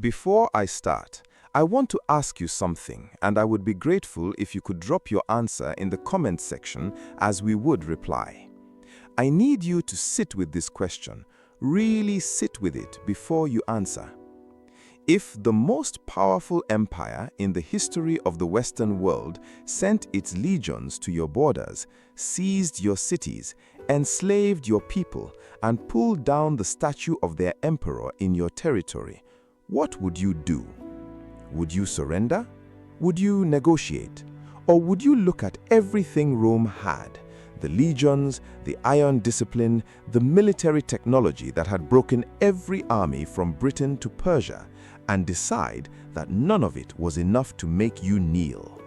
Before I start, I want to ask you something, and I would be grateful if you could drop your answer in the comment section as we would reply. I need you to sit with this question, really sit with it before you answer. If the most powerful empire in the history of the Western world sent its legions to your borders, seized your cities, enslaved your people, and pulled down the statue of their emperor in your territory, what would you do? Would you surrender? Would you negotiate? Or would you look at everything Rome had? The legions, the iron discipline, the military technology that had broken every army from Britain to Persia, and decide that none of it was enough to make you kneel.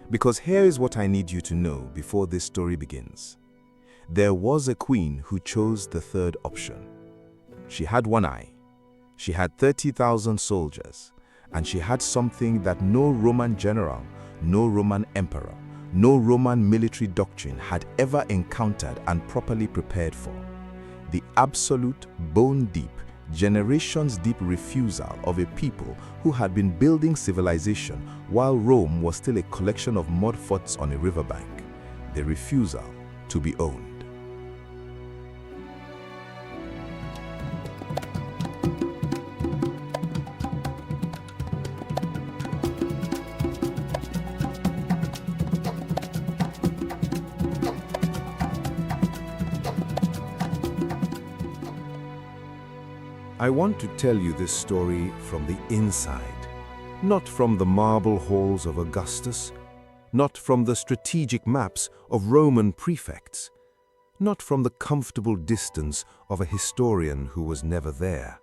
Because here is what I need you to know before this story begins. There was a queen who chose the third option. She had one eye. She had 30,000 soldiers, and she had something that no Roman general, no Roman emperor, no Roman military doctrine had ever encountered and properly prepared for. The absolute, bone-deep, generations-deep refusal of a people who had been building civilization while Rome was still a collection of mud forts on a riverbank. The refusal to be owned. I want to tell you this story from the inside, not from the marble halls of Augustus, not from the strategic maps of Roman prefects, not from the comfortable distance of a historian who was never there.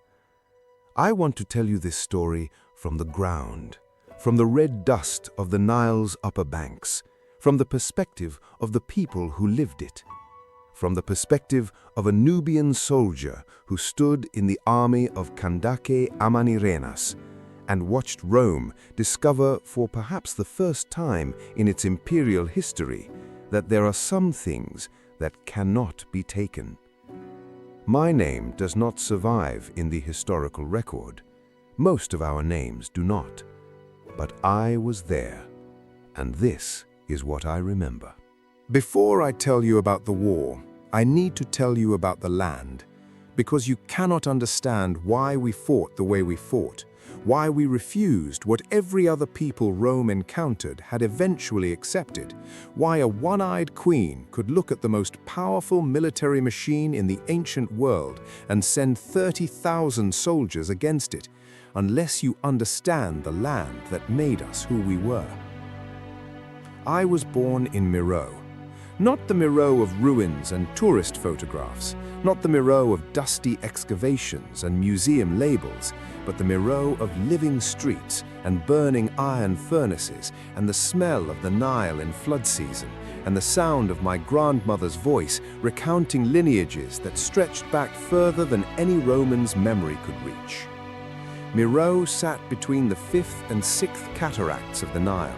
I want to tell you this story from the ground, from the red dust of the Nile's upper banks, from the perspective of the people who lived it. From the perspective of a Nubian soldier who stood in the army of Kandake Amanirenas and watched Rome discover for perhaps the first time in its imperial history that there are some things that cannot be taken. My name does not survive in the historical record. Most of our names do not. But I was there, and this is what I remember. Before I tell you about the war, I need to tell you about the land, because you cannot understand why we fought the way we fought, why we refused what every other people Rome encountered had eventually accepted, why a one-eyed queen could look at the most powerful military machine in the ancient world and send 30,000 soldiers against it, unless you understand the land that made us who we were. I was born in Miro. Not the Miro of ruins and tourist photographs, not the Miro of dusty excavations and museum labels, but the Miro of living streets and burning iron furnaces and the smell of the Nile in flood season and the sound of my grandmother's voice recounting lineages that stretched back further than any Roman's memory could reach. Miro sat between the 5th and 6th cataracts of the Nile,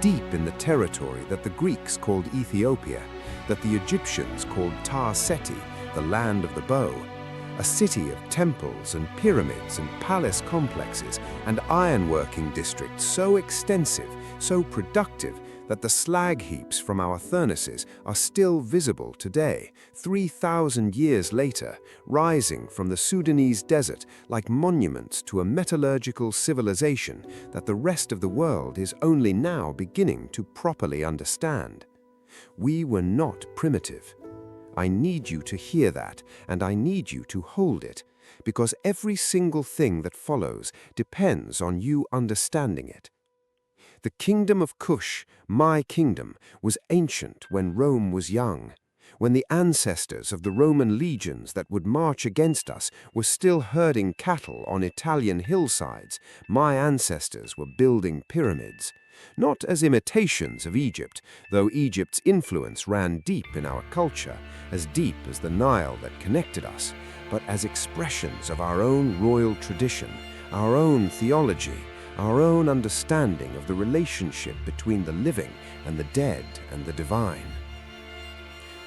deep in the territory that the Greeks called Ethiopia, that the Egyptians called Tar Seti, the land of the bow, a city of temples and pyramids and palace complexes and ironworking districts so extensive, so productive, that the slag heaps from our furnaces are still visible today, 3,000 years later, rising from the Sudanese desert like monuments to a metallurgical civilization that the rest of the world is only now beginning to properly understand. We were not primitive. I need you to hear that, and I need you to hold it, because every single thing that follows depends on you understanding it. The Kingdom of Kush, my kingdom, was ancient when Rome was young, when the ancestors of the Roman legions that would march against us were still herding cattle on Italian hillsides. My ancestors were building pyramids, not as imitations of Egypt, though Egypt's influence ran deep in our culture, as deep as the Nile that connected us, but as expressions of our own royal tradition, our own theology, our own understanding of the relationship between the living and the dead and the divine.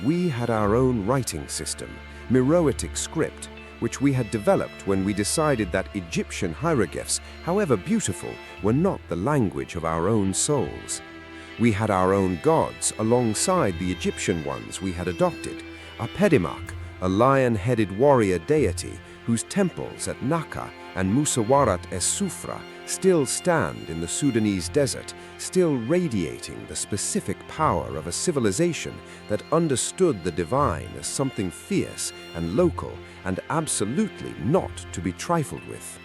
We had our own writing system, Meroitic script, which we had developed when we decided that Egyptian hieroglyphs, however beautiful, were not the language of our own souls. We had our own gods alongside the Egyptian ones we had adopted, Apedimak, a lion-headed warrior deity whose temples at Naka and Musawarat es-Sufra still stand in the Sudanese desert, still radiating the specific power of a civilization that understood the divine as something fierce and local and absolutely not to be trifled with.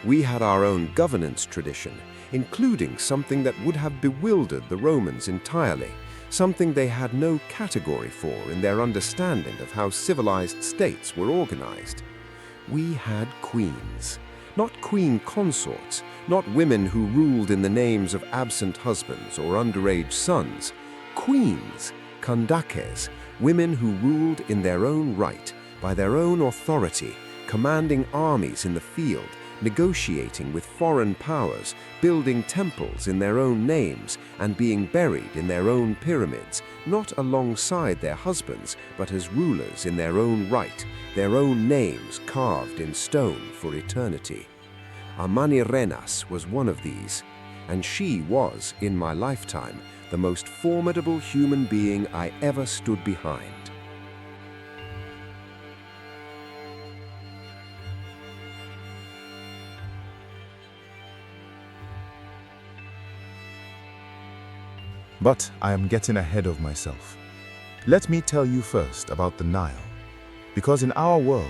We had our own governance tradition, including something that would have bewildered the Romans entirely, something they had no category for in their understanding of how civilized states were organized. We had queens, not queen consorts, not women who ruled in the names of absent husbands or underage sons. Queens, kandakes, women who ruled in their own right, by their own authority, commanding armies in the field, negotiating with foreign powers, building temples in their own names, and being buried in their own pyramids, not alongside their husbands, but as rulers in their own right, their own names carved in stone for eternity. Amanirenas was one of these, and she was, in my lifetime, the most formidable human being I ever stood behind. But I am getting ahead of myself. Let me tell you first about the Nile. Because in our world,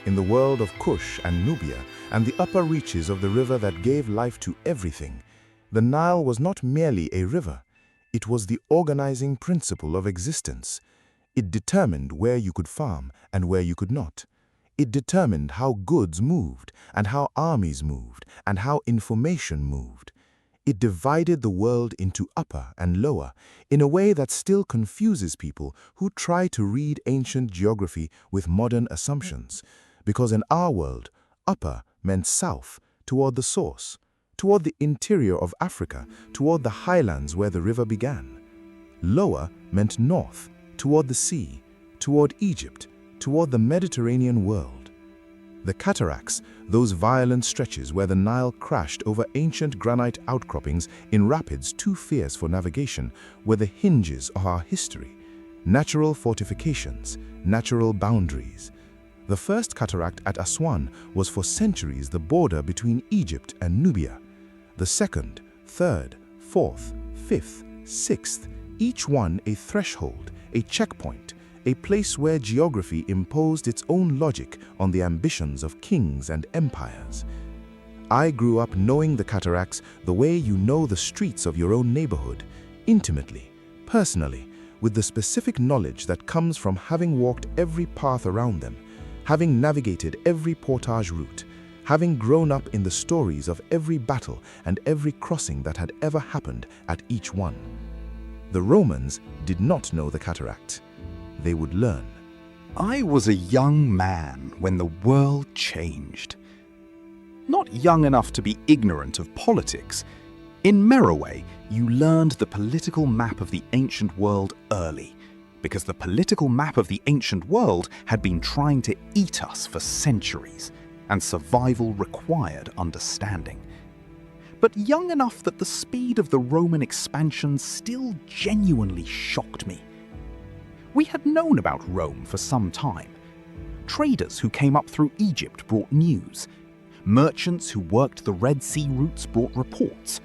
in the world of Kush and Nubia and the upper reaches of the river that gave life to everything, the Nile was not merely a river. It was the organizing principle of existence. It determined where you could farm and where you could not. It determined how goods moved and how armies moved and how information moved. It divided the world into upper and lower in a way that still confuses people who try to read ancient geography with modern assumptions. Because in our world, upper meant south, toward the source, toward the interior of Africa, toward the highlands where the river began. Lower meant north, toward the sea, toward Egypt, toward the Mediterranean world. The cataracts, those violent stretches where the Nile crashed over ancient granite outcroppings in rapids too fierce for navigation, were the hinges of our history. Natural fortifications, natural boundaries. The first cataract at Aswan was for centuries the border between Egypt and Nubia. The second, third, fourth, fifth, sixth, each one a threshold, a checkpoint, a place where geography imposed its own logic on the ambitions of kings and empires. I grew up knowing the cataracts the way you know the streets of your own neighborhood, intimately, personally, with the specific knowledge that comes from having walked every path around them, having navigated every portage route, having grown up in the stories of every battle and every crossing that had ever happened at each one. The Romans did not know the cataract. They would learn. I was a young man when the world changed. Not young enough to be ignorant of politics. In Meroe, you learned the political map of the ancient world early, because the political map of the ancient world had been trying to eat us for centuries, and survival required understanding. But young enough that the speed of the Roman expansion still genuinely shocked me. We had known about Rome for some time. Traders who came up through Egypt brought news. Merchants who worked the Red Sea routes brought reports.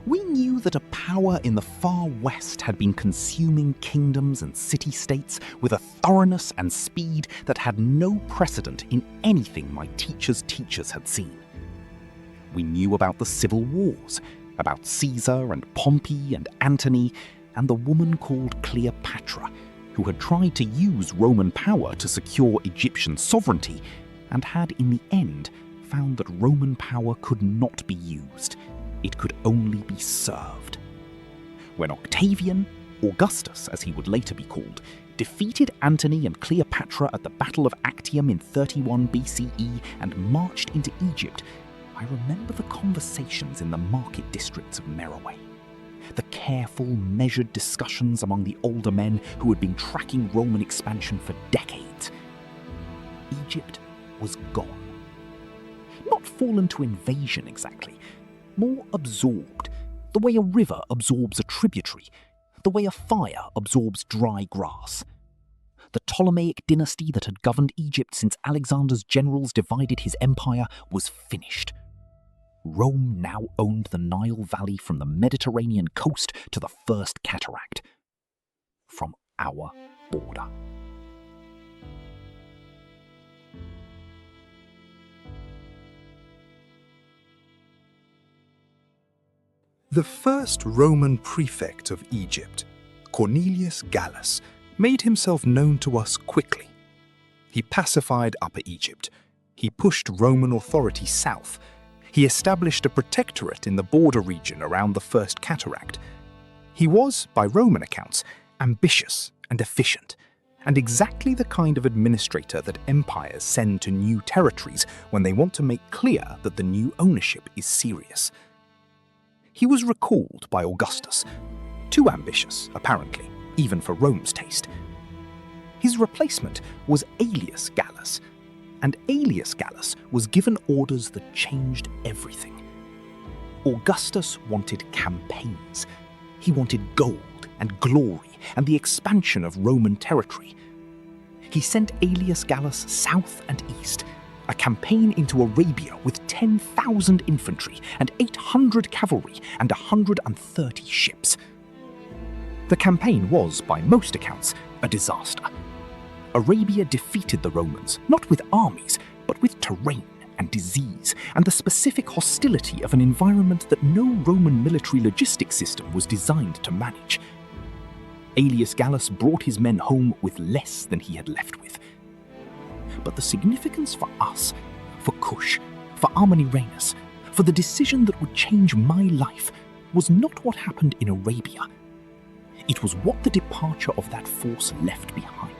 We knew that a power in the far west had been consuming kingdoms and city-states with a thoroughness and speed that had no precedent in anything my teachers' teachers had seen. We knew about the civil wars, about Caesar and Pompey and Antony, and the woman called Cleopatra, who had tried to use Roman power to secure Egyptian sovereignty, and had in the end found that Roman power could not be used. It could only be served. When Octavian, Augustus as he would later be called, defeated Antony and Cleopatra at the Battle of Actium in 31 BCE, and marched into Egypt, I remember the conversations in the market districts of Meroe. The careful, measured discussions among the older men who had been tracking Roman expansion for decades. Egypt was gone. Not fallen to invasion exactly, more absorbed, the way a river absorbs a tributary, the way a fire absorbs dry grass. The Ptolemaic dynasty that had governed Egypt since Alexander's generals divided his empire was finished. Rome now owned the Nile Valley from the Mediterranean coast to the First Cataract. From our border. The first Roman prefect of Egypt, Cornelius Gallus, made himself known to us quickly. He pacified Upper Egypt. He pushed Roman authority south. He established a protectorate in the border region around the First Cataract. He was, by Roman accounts, ambitious and efficient, and exactly the kind of administrator that empires send to new territories when they want to make clear that the new ownership is serious. He was recalled by Augustus, too ambitious, apparently, even for Rome's taste. His replacement was Aelius Gallus, and Aelius Gallus was given orders that changed everything. Augustus wanted campaigns. He wanted gold and glory and the expansion of Roman territory. He sent Aelius Gallus south and east, a campaign into Arabia with 10,000 infantry and 800 cavalry and 130 ships. The campaign was, by most accounts, a disaster. Arabia defeated the Romans, not with armies, but with terrain and disease, and the specific hostility of an environment that no Roman military logistics system was designed to manage. Aelius Gallus brought his men home with less than he had left with. But the significance for us, for Kush, for Amanirenas, for the decision that would change my life, was not what happened in Arabia. It was what the departure of that force left behind.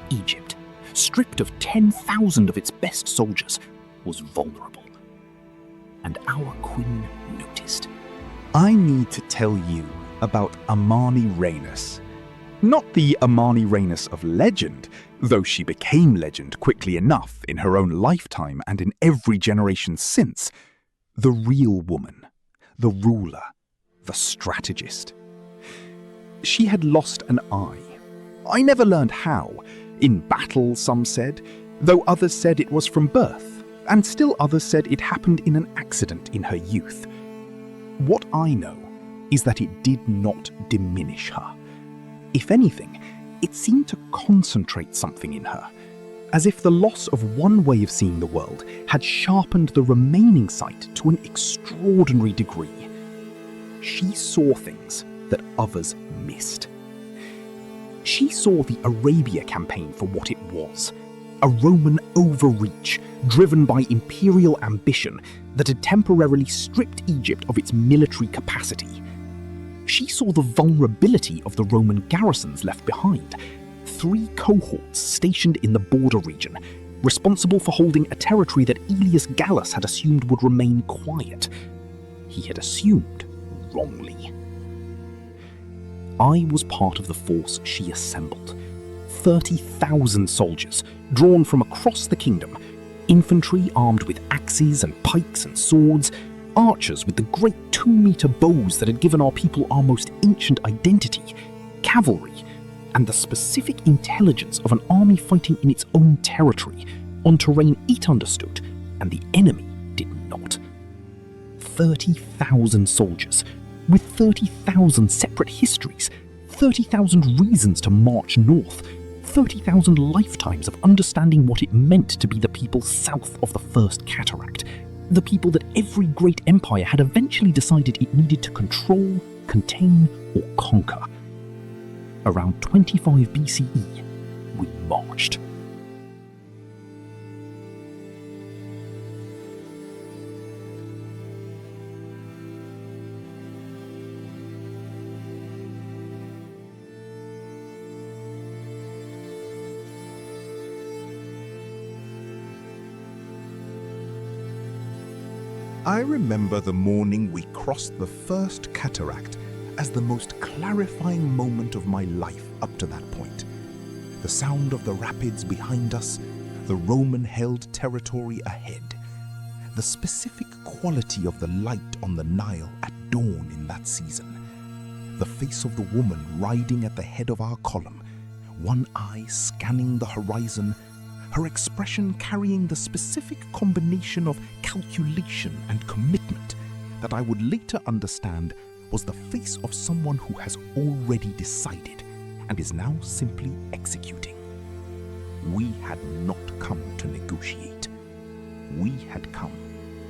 Egypt, stripped of 10,000 of its best soldiers, was vulnerable. And our queen noticed. I need to tell you about Amanirenas. Not the Amanirenas of legend, though she became legend quickly enough in her own lifetime and in every generation since. The real woman, the ruler, the strategist. She had lost an eye. I never learned how. In battle, some said, though others said it was from birth, and still others said it happened in an accident in her youth. What I know is that it did not diminish her. If anything, it seemed to concentrate something in her, as if the loss of one way of seeing the world had sharpened the remaining sight to an extraordinary degree. She saw things that others missed. She saw the Arabia campaign for what it was, a Roman overreach driven by imperial ambition that had temporarily stripped Egypt of its military capacity. She saw the vulnerability of the Roman garrisons left behind, 3 cohorts stationed in the border region, responsible for holding a territory that Aelius Gallus had assumed would remain quiet. He had assumed wrongly. I was part of the force she assembled. 30,000 soldiers, drawn from across the kingdom, infantry armed with axes and pikes and swords, archers with the great 2-meter bows that had given our people our most ancient identity, cavalry, and the specific intelligence of an army fighting in its own territory, on terrain it understood, and the enemy did not. 30,000 soldiers, with 30,000 separate histories, 30,000 reasons to march north, 30,000 lifetimes of understanding what it meant to be the people south of the First Cataract, the people that every great empire had eventually decided it needed to control, contain, or conquer. Around 25 BCE, we marched. I remember the morning we crossed the first cataract as the most clarifying moment of my life up to that point. The sound of the rapids behind us, the Roman-held territory ahead, the specific quality of the light on the Nile at dawn in that season, the face of the woman riding at the head of our column, one eye scanning the horizon, her expression carrying the specific combination of calculation and commitment that I would later understand was the face of someone who has already decided and is now simply executing. We had not come to negotiate. We had come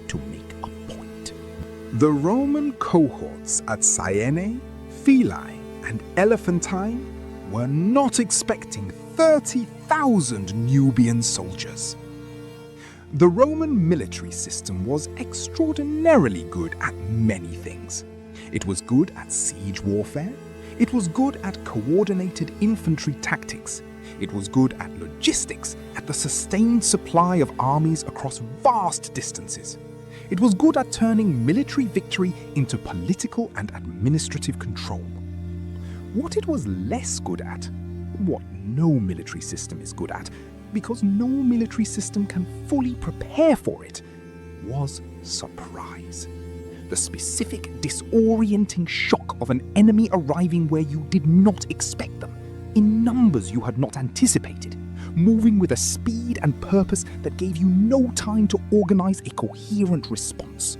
to make a point. The Roman cohorts at Cyane, Philae, and Elephantine were not expecting 30,000 Nubian soldiers. The Roman military system was extraordinarily good at many things. It was good at siege warfare. It was good at coordinated infantry tactics. It was good at logistics, at the sustained supply of armies across vast distances. It was good at turning military victory into political and administrative control. What it was less good at, what no military system is good at, because no military system can fully prepare for it, was surprise. The specific disorienting shock of an enemy arriving where you did not expect them, in numbers you had not anticipated, moving with a speed and purpose that gave you no time to organize a coherent response.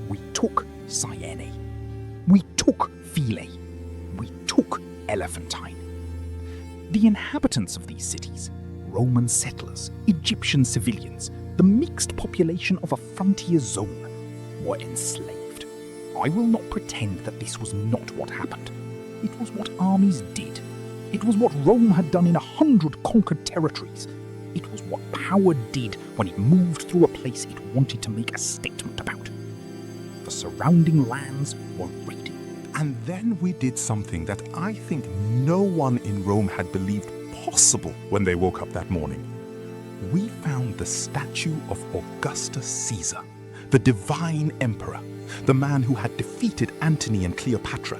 We took Cyane. We took Philae. We took Elephantine. The inhabitants of these cities, Roman settlers, Egyptian civilians, the mixed population of a frontier zone, were enslaved. I will not pretend that this was not what happened. It was what armies did. It was what Rome had done in 100 conquered territories. It was what power did when it moved through a place it wanted to make a statement about. The surrounding lands were raided. And then we did something that I think no one in Rome had believed possible when they woke up that morning. We found the statue of Augustus Caesar, the divine emperor, the man who had defeated Antony and Cleopatra,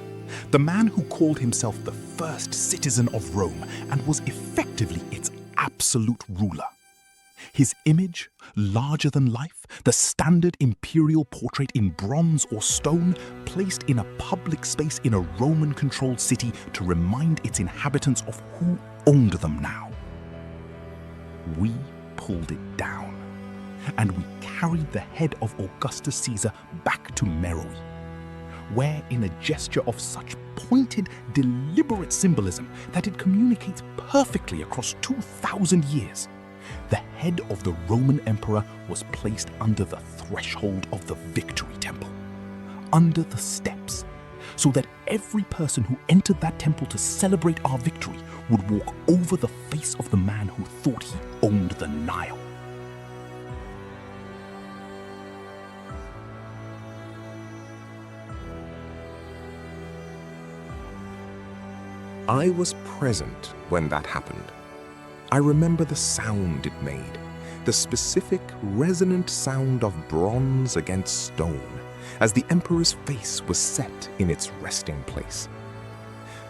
the man who called himself the first citizen of Rome and was effectively its absolute ruler. His image, larger than life, the standard imperial portrait in bronze or stone, placed in a public space in a Roman-controlled city to remind its inhabitants of who owned them now. We pulled it down, and we carried the head of Augustus Caesar back to Meroe, where in a gesture of such pointed, deliberate symbolism that it communicates perfectly across 2,000 years, the head of the Roman emperor was placed under the threshold of the Victory Temple, under the steps, so that every person who entered that temple to celebrate our victory would walk over the face of the man who thought he owned the Nile. I was present when that happened. I remember the sound it made, the specific resonant sound of bronze against stone, as the emperor's face was set in its resting place.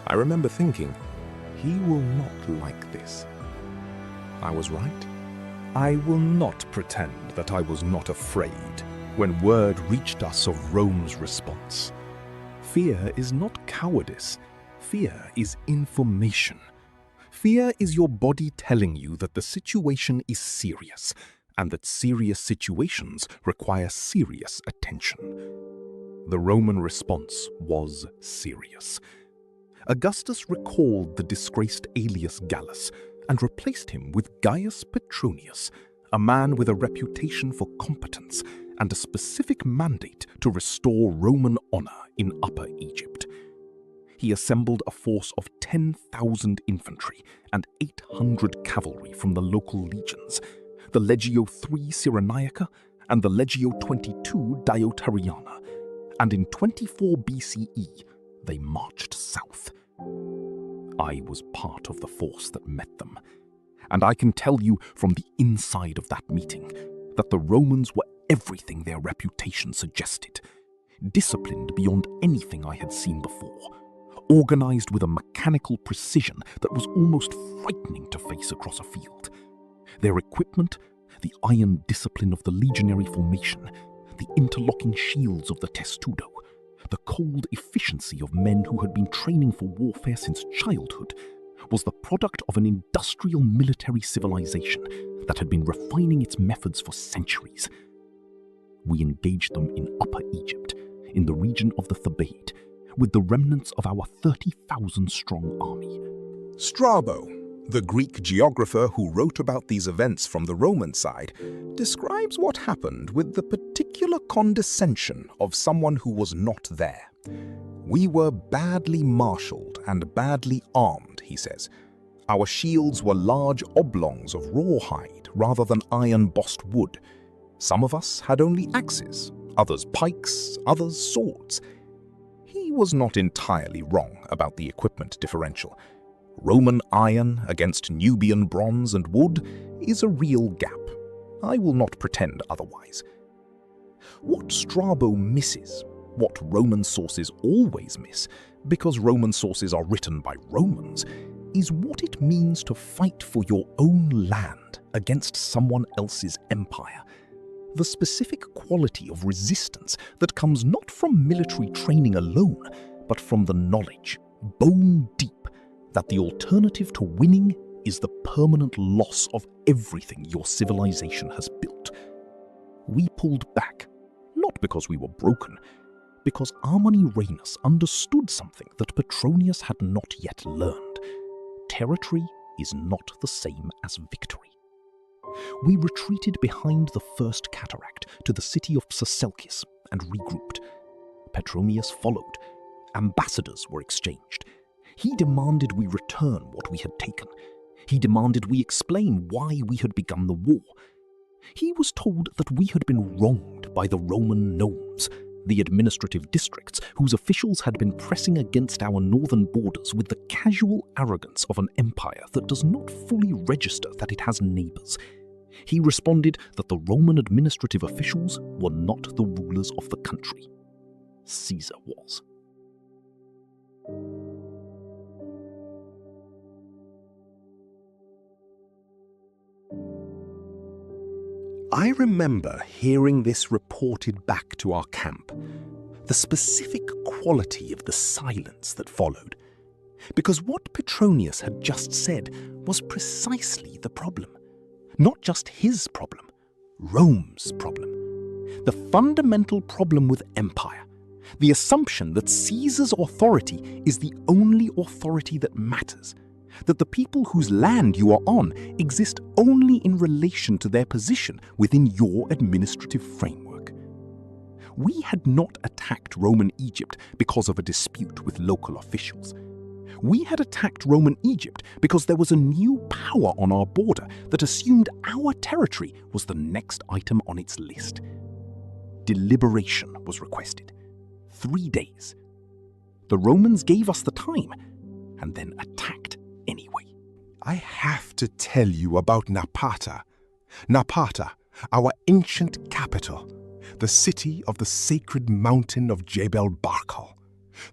I remember thinking, he will not like this. I was right. I will not pretend that I was not afraid when word reached us of Rome's response. Fear is not cowardice. Fear is information. Fear is your body telling you that the situation is serious, and that serious situations require serious attention. The Roman response was serious. Augustus recalled the disgraced Aelius Gallus and replaced him with Gaius Petronius, a man with a reputation for competence and a specific mandate to restore Roman honor in Upper Egypt. He assembled a force of 10,000 infantry and 800 cavalry from the local legions, the Legio III Cyrenaica and the Legio XXII Diotariana, and in 24 BCE they marched south. I was part of the force that met them, and I can tell you from the inside of that meeting that the Romans were everything their reputation suggested. Disciplined beyond anything I had seen before. Organized with a mechanical precision that was almost frightening to face across a field. Their equipment, the iron discipline of the legionary formation, the interlocking shields of the testudo, the cold efficiency of men who had been training for warfare since childhood, was the product of an industrial military civilization that had been refining its methods for centuries. We engaged them in Upper Egypt, in the region of the Thebaid, with the remnants of our 30,000-strong army. Strabo, the Greek geographer who wrote about these events from the Roman side, describes what happened with the particular condescension of someone who was not there. We were badly marshaled and badly armed, he says. Our shields were large oblongs of rawhide rather than iron-bossed wood. Some of us had only axes, others pikes, others swords. He was not entirely wrong about the equipment differential. Roman iron against Nubian bronze and wood is a real gap. I will not pretend otherwise. What Strabo misses, what Roman sources always miss, because Roman sources are written by Romans, is what it means to fight for your own land against someone else's empire. The specific quality of resistance that comes not from military training alone, but from the knowledge, bone deep, that the alternative to winning is the permanent loss of everything your civilization has built. We pulled back, not because we were broken, because Amanirenas understood something that Petronius had not yet learned. Territory is not the same as victory. We retreated behind the first cataract to the city of Psaselkis and regrouped. Petronius followed. Ambassadors were exchanged. He demanded we return what we had taken. He demanded we explain why we had begun the war. He was told that we had been wronged by the Roman nomes, the administrative districts whose officials had been pressing against our northern borders with the casual arrogance of an empire that does not fully register that it has neighbors. He responded that the Roman administrative officials were not the rulers of the country. Caesar was. I remember hearing this reported back to our camp, the specific quality of the silence that followed, because what Petronius had just said was precisely the problem. Not just his problem, Rome's problem. The fundamental problem with empire, the assumption that Caesar's authority is the only authority that matters, that the people whose land you are on exist only in relation to their position within your administrative framework. We had not attacked Roman Egypt because of a dispute with local officials. We had attacked Roman Egypt because there was a new power on our border that assumed our territory was the next item on its list. Deliberation was requested. 3 days. The Romans gave us the time and then attacked anyway. I have to tell you about Napata. Napata, our ancient capital, the city of the sacred mountain of Jebel Barkal,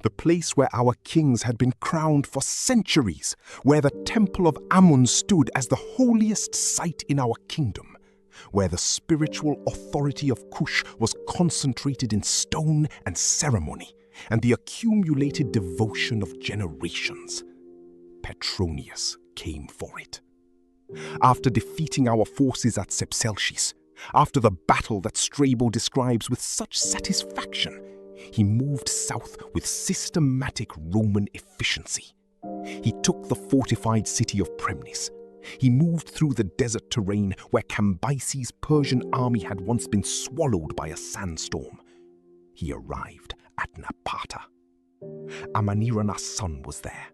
the place where our kings had been crowned for centuries, where the temple of Amun stood as the holiest site in our kingdom, where the spiritual authority of Kush was concentrated in stone and ceremony, and the accumulated devotion of generations. Petronius came for it. After defeating our forces at Sepselchis, after the battle that Strabo describes with such satisfaction, he moved south with systematic Roman efficiency. He took the fortified city of Premnis. He moved through the desert terrain where Cambyses' Persian army had once been swallowed by a sandstorm. He arrived at Napata. Amanirenas' son was there.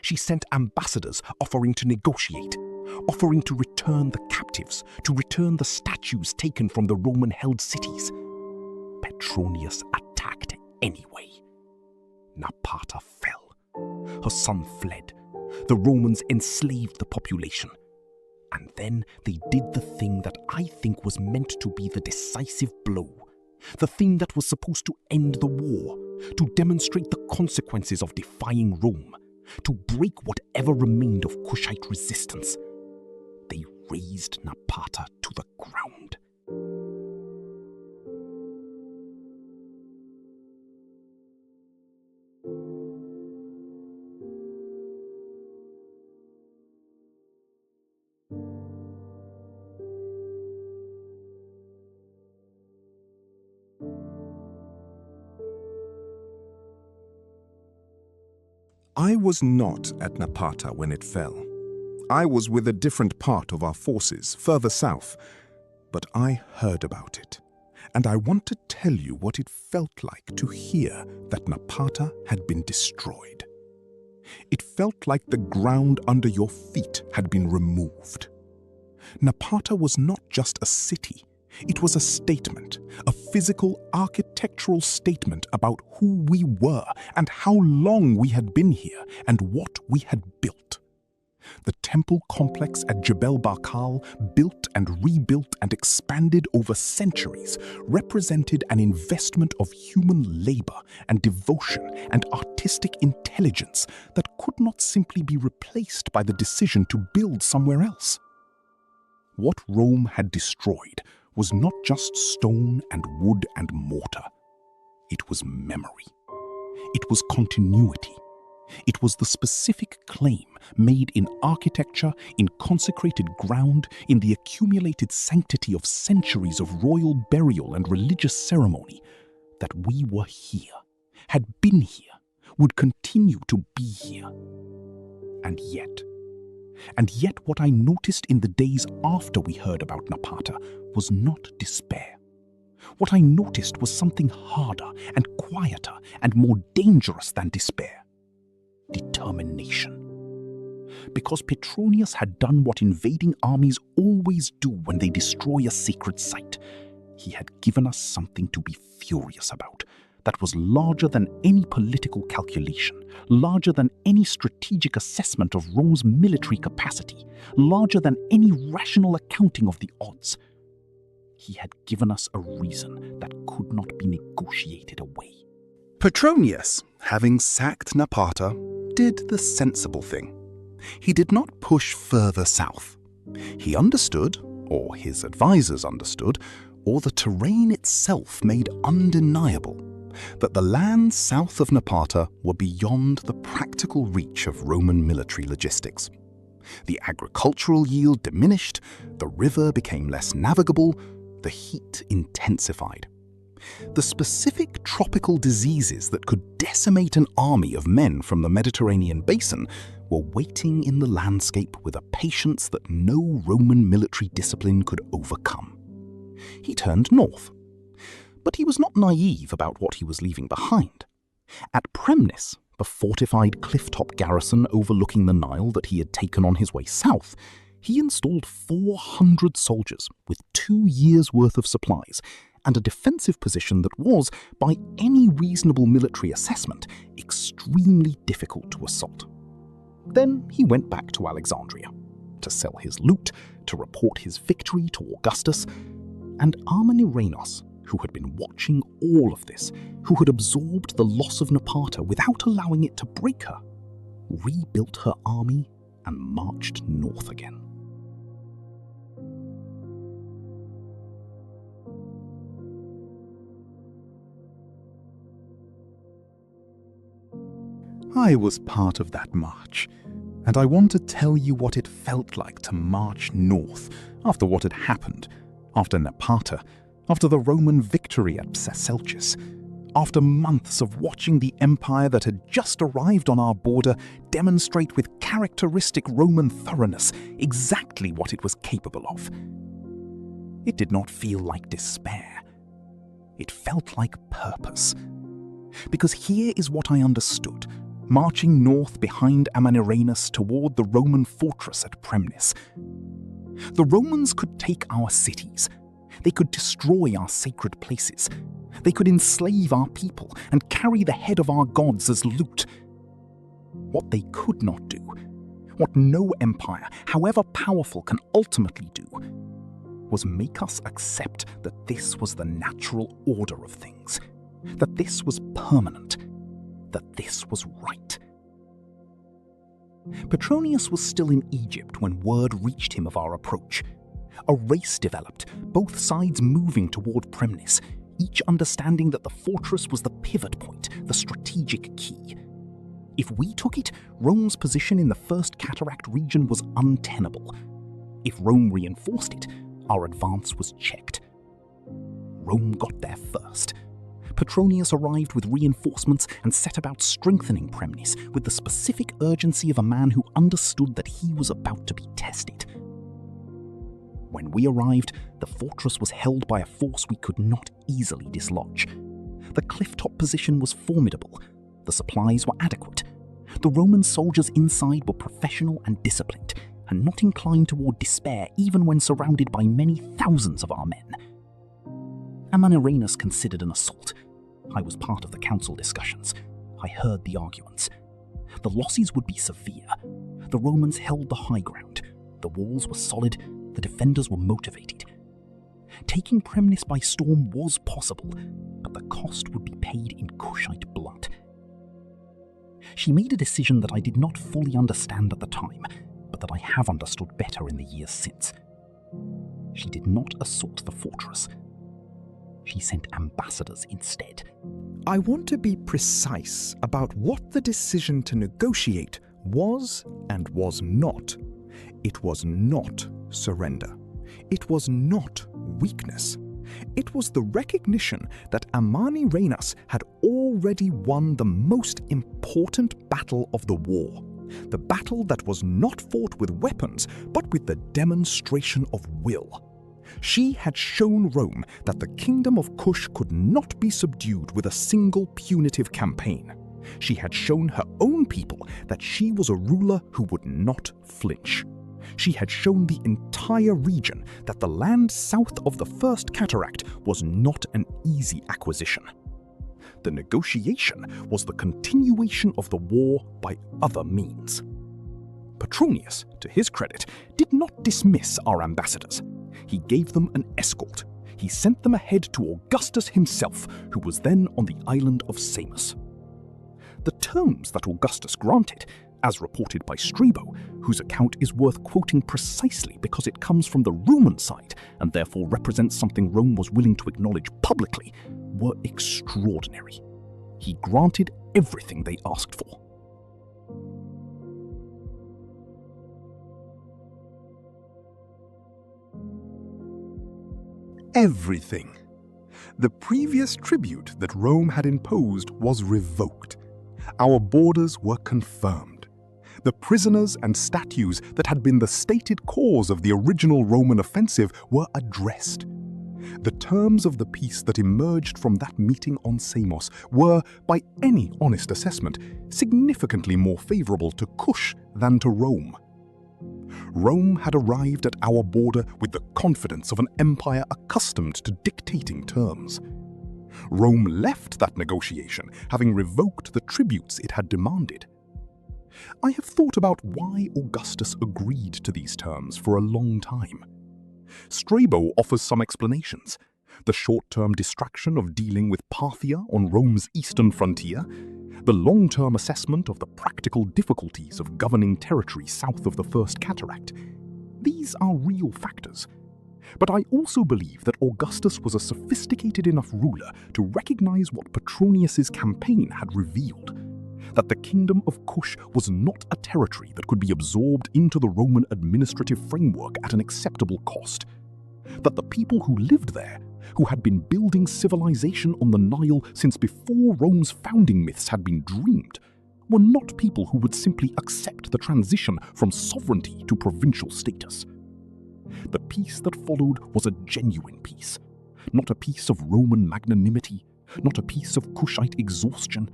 She sent ambassadors offering to negotiate, offering to return the captives, to return the statues taken from the Roman-held cities. Petronius attacked anyway. Napata fell. Her son fled. The Romans enslaved the population. And then they did the thing that I think was meant to be the decisive blow. The thing that was supposed to end the war, to demonstrate the consequences of defying Rome, to break whatever remained of Kushite resistance. They razed Napata to the ground. I was not at Napata when it fell. I was with a different part of our forces, further south, but I heard about it. And I want to tell you what it felt like to hear that Napata had been destroyed. It felt like the ground under your feet had been removed. Napata was not just a city. It was a statement, a physical architectural statement about who we were and how long we had been here and what we had built. The temple complex at Jebel Barkal, built and rebuilt and expanded over centuries, represented an investment of human labor and devotion and artistic intelligence that could not simply be replaced by the decision to build somewhere else. What Rome had destroyed was not just stone and wood and mortar. It was memory. It was continuity. It was the specific claim made in architecture, in consecrated ground, in the accumulated sanctity of centuries of royal burial and religious ceremony, that we were here, had been here, would continue to be here. And yet what I noticed in the days after we heard about Napata was not despair. What I noticed was something harder and quieter and more dangerous than despair. Determination. Because Petronius had done what invading armies always do when they destroy a sacred site. He had given us something to be furious about, that was larger than any political calculation, larger than any strategic assessment of Rome's military capacity, larger than any rational accounting of the odds. He had given us a reason that could not be negotiated away. Petronius, having sacked Napata, did the sensible thing. He did not push further south. He understood, or his advisors understood, or the terrain itself made undeniable, that the lands south of Napata were beyond the practical reach of Roman military logistics. The agricultural yield diminished, the river became less navigable, the heat intensified. The specific tropical diseases that could decimate an army of men from the Mediterranean basin were waiting in the landscape with a patience that no Roman military discipline could overcome. He turned north. But he was not naive about what he was leaving behind. At Premnis, the fortified clifftop garrison overlooking the Nile that he had taken on his way south, he installed 400 soldiers with 2 years' worth of supplies and a defensive position that was, by any reasonable military assessment, extremely difficult to assault. Then he went back to Alexandria to sell his loot, to report his victory to Augustus, and Amanirenas, who had been watching all of this, who had absorbed the loss of Napata without allowing it to break her, rebuilt her army and marched north again. I was part of that march, and I want to tell you what it felt like to march north after what had happened, after Napata, after the Roman victory at Psacelchis, after months of watching the empire that had just arrived on our border demonstrate with characteristic Roman thoroughness exactly what it was capable of. It did not feel like despair. It felt like purpose. Because here is what I understood, marching north behind Amanirenas toward the Roman fortress at Premnis. The Romans could take our cities. They could destroy our sacred places. They could enslave our people and carry the head of our gods as loot. What they could not do What no empire, however powerful, can ultimately do was make us accept that this was the natural order of things, that this was permanent, that this was right. Petronius was still in Egypt when word reached him of our approach. A race developed, both sides moving toward Premnis, each understanding that the fortress was the pivot point, the strategic key. If we took it, Rome's position in the First Cataract region was untenable. If Rome reinforced it, our advance was checked. Rome got there first. Petronius arrived with reinforcements and set about strengthening Premnis with the specific urgency of a man who understood that he was about to be tested. When we arrived, the fortress was held by a force we could not easily dislodge. The cliff-top position was formidable. The supplies were adequate. The Roman soldiers inside were professional and disciplined, and not inclined toward despair even when surrounded by many thousands of our men. Amanirenas considered an assault. I was part of the council discussions. I heard the arguments. The losses would be severe. The Romans held the high ground. The walls were solid. The defenders were motivated. Taking Premnis by storm was possible, but the cost would be paid in Kushite blood. She made a decision that I did not fully understand at the time, but that I have understood better in the years since. She did not assault the fortress. She sent ambassadors instead. I want to be precise about what the decision to negotiate was and was not. It was not surrender. It was not weakness. It was the recognition that Amanirenas had already won the most important battle of the war. The battle that was not fought with weapons, but with the demonstration of will. She had shown Rome that the Kingdom of Kush could not be subdued with a single punitive campaign. She had shown her own people that she was a ruler who would not flinch. She had shown the entire region that the land south of the First Cataract was not an easy acquisition. The negotiation was the continuation of the war by other means. Petronius, to his credit, did not dismiss our ambassadors. He gave them an escort. He sent them ahead to Augustus himself, who was then on the island of Samos. The terms that Augustus granted, as reported by Strabo, whose account is worth quoting precisely because it comes from the Roman side and therefore represents something Rome was willing to acknowledge publicly, were extraordinary. He granted everything they asked for. Everything. The previous tribute that Rome had imposed was revoked. Our borders were confirmed. The prisoners and statues that had been the stated cause of the original Roman offensive were addressed. The terms of the peace that emerged from that meeting on Samos were, by any honest assessment, significantly more favorable to Kush than to Rome. Rome had arrived at our border with the confidence of an empire accustomed to dictating terms. Rome left that negotiation having revoked the tributes it had demanded. I have thought about why Augustus agreed to these terms for a long time. Strabo offers some explanations. The short-term distraction of dealing with Parthia on Rome's eastern frontier, the long-term assessment of the practical difficulties of governing territory south of the First Cataract. These are real factors. But I also believe that Augustus was a sophisticated enough ruler to recognize what Petronius's campaign had revealed. That the Kingdom of Kush was not a territory that could be absorbed into the Roman administrative framework at an acceptable cost. That the people who lived there, who had been building civilization on the Nile since before Rome's founding myths had been dreamed, were not people who would simply accept the transition from sovereignty to provincial status. The peace that followed was a genuine peace, not a piece of Roman magnanimity, not a piece of Kushite exhaustion,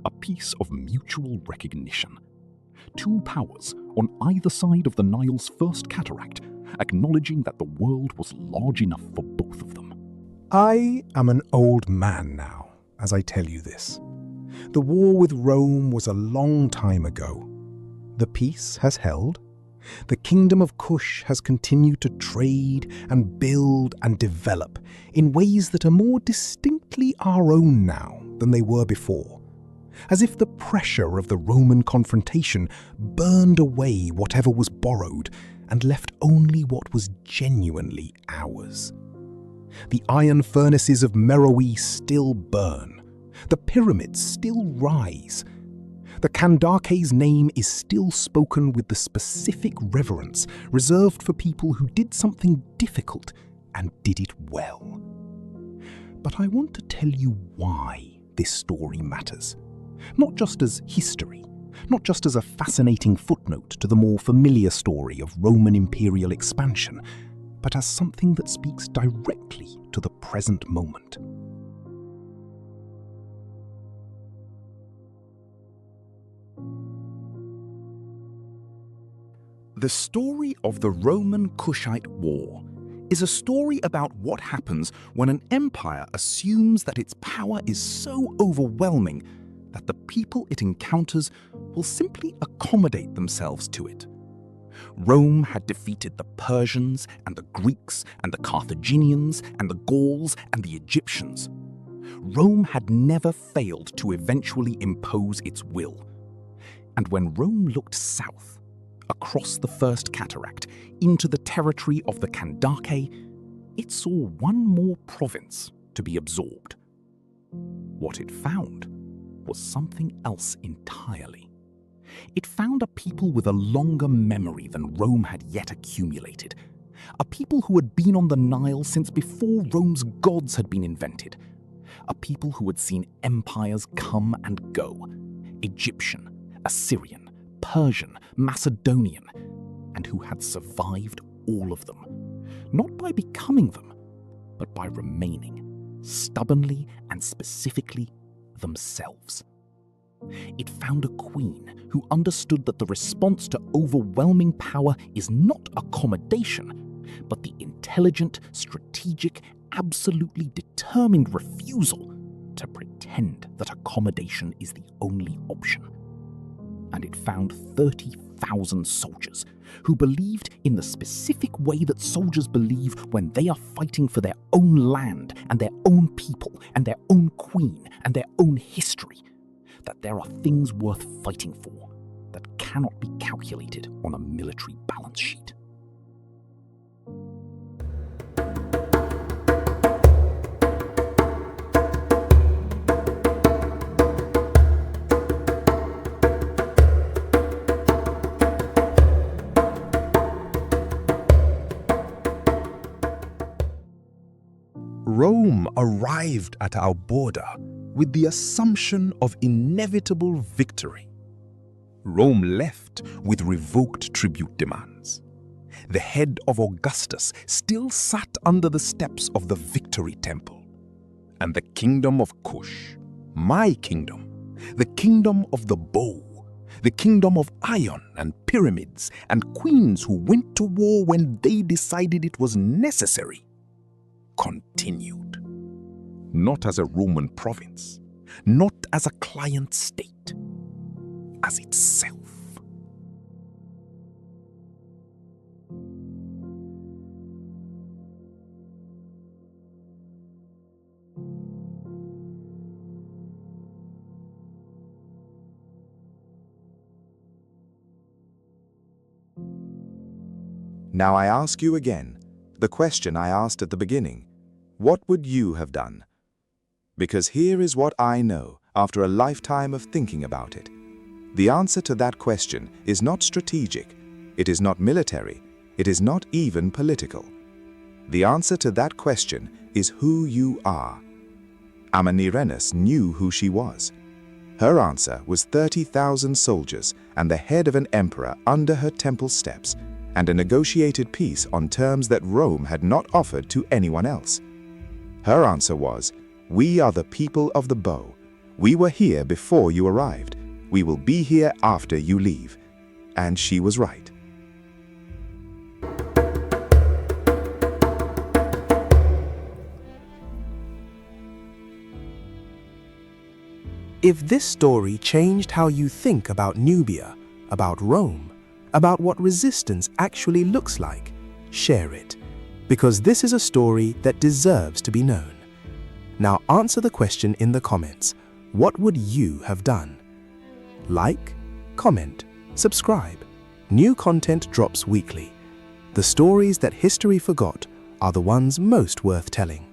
a piece of mutual recognition. Two powers on either side of the Nile's First Cataract, acknowledging that the world was large enough for both of them. I am an old man now, as I tell you this. The war with Rome was a long time ago. The peace has held. The Kingdom of Kush has continued to trade and build and develop in ways that are more distinctly our own now than they were before, as if the pressure of the Roman confrontation burned away whatever was borrowed and left only what was genuinely ours. The iron furnaces of Meroe still burn. The pyramids still rise. The Kandake's name is still spoken with the specific reverence reserved for people who did something difficult and did it well. But I want to tell you why this story matters. Not just as history, not just as a fascinating footnote to the more familiar story of Roman imperial expansion, but as something that speaks directly to the present moment. The story of the Roman-Kushite War is a story about what happens when an empire assumes that its power is so overwhelming that the people it encounters will simply accommodate themselves to it. Rome had defeated the Persians and the Greeks and the Carthaginians and the Gauls and the Egyptians. Rome had never failed to eventually impose its will. And when Rome looked south, across the First Cataract, into the territory of the Kandake, it saw one more province to be absorbed. What it found was something else entirely. It found a people with a longer memory than Rome had yet accumulated, a people who had been on the Nile since before Rome's gods had been invented, a people who had seen empires come and go, Egyptian, Assyrian, Persian, Macedonian, and who had survived all of them, not by becoming them, but by remaining, stubbornly and specifically, themselves. It found a queen who understood that the response to overwhelming power is not accommodation, but the intelligent, strategic, absolutely determined refusal to pretend that accommodation is the only option. And it found 30,000 soldiers who believed in the specific way that soldiers believe when they are fighting for their own land and their own people and their own queen and their own history, that there are things worth fighting for that cannot be calculated on a military balance sheet. Rome arrived at our border with the assumption of inevitable victory. Rome left with revoked tribute demands. The head of Augustus still sat under the steps of the Victory Temple. And the Kingdom of Kush, my kingdom, the kingdom of the bow, the kingdom of iron and pyramids and queens who went to war when they decided it was necessary, continued. Not as a Roman province, not as a client state, as itself. Now I ask you again, the question I asked at the beginning, what would you have done? Because here is what I know after a lifetime of thinking about it. The answer to that question is not strategic, it is not military, it is not even political. The answer to that question is who you are. Amanirenas knew who she was. Her answer was 30,000 soldiers and the head of an emperor under her temple steps, and a negotiated peace on terms that Rome had not offered to anyone else. Her answer was, "We are the people of the bow. We were here before you arrived. We will be here after you leave." And she was right. If this story changed how you think about Nubia, about Rome, about what resistance actually looks like, share it, because this is a story that deserves to be known. Now answer the question in the comments. What would you have done? Like, comment, subscribe. New content drops weekly. The stories that history forgot are the ones most worth telling.